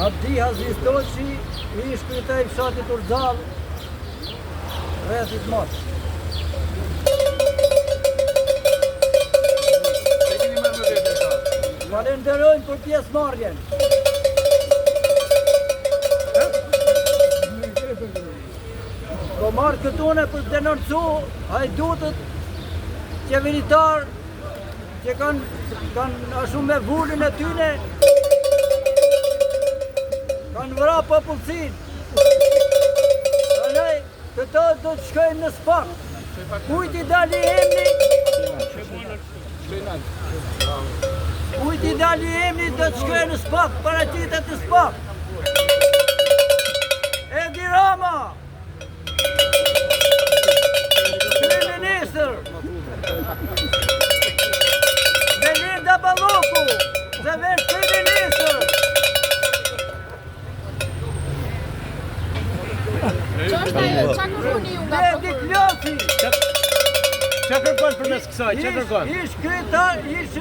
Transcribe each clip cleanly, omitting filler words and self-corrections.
Abdi Hazistoqi, ish kryetari i fshatit Urzall, rrethit mos. Falenderojmë për pjesëmarrjen. Po marrë këtune për të denoncu hajdutët qeveritar që kanë ashtu me vullin e tyne, kanë vra popullsin. Andaj, këto do të shkojnë në SPAK. Kujt i dali emni? Kujt i dali emni do të shkojnë në SPAK, paraqitet në SPAK. Edi Rama, Kryeministër, Belinda Balloku, dhe veç Kryeministër. Edi Klosi. Çka kërkon përmes kësaj? Çka kërkon? Ish kryetar, ish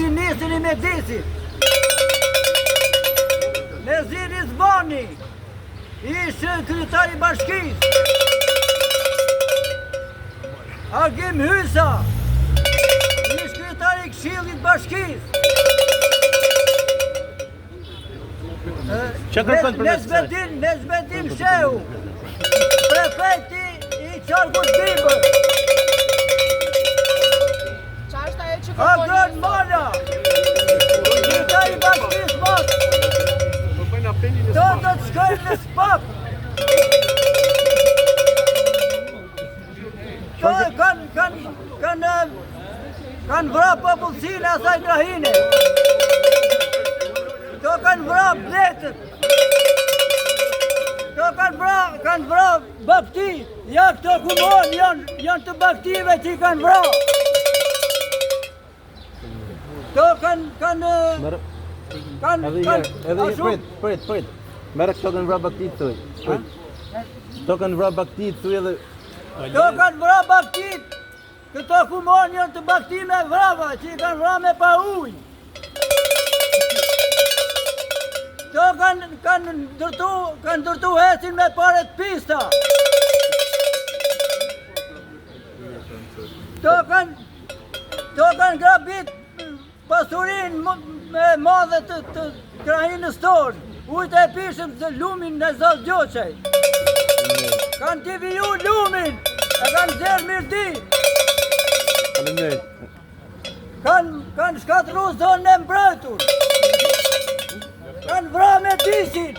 ministri i Mjedisit. Nezir Izbani, ish kryetari i bashkisë. Agim Hysa, ish kryetari i këshillit bashkisë. Çka kërkon përmes kësaj? Nezbedim Shehu, prefekti i Qarkut Bibër. Agron Mala, kryetari i bashkisë Mos. Do të shkojnë në SPAK. Kanë vra popullsinë asaj krahine. Këto kanë vra bletët. Këto kanë vra bakti. Ja këto kumon janë të baktive që i kanë vra. Këto kanë Prit. Merë këto kanë vra baktit thuj. Këto kanë vra baktit thuj edhe... Këto kanë vra baktit. Këto kumon janë të baktime vrava që i kanë vra me pa ujë. Këto kanë ndërtu hesin me paret pista. Këto kanë grabit pasurin me madhe të krahinës tonë. Ujtë e pishëm të lumin në Zallë Gjoqaj. Kanë t'i viju lumin, e kanë zerë mirëdi. Kanë shkatru zonë e mbrojtur. Kanë vra me disin.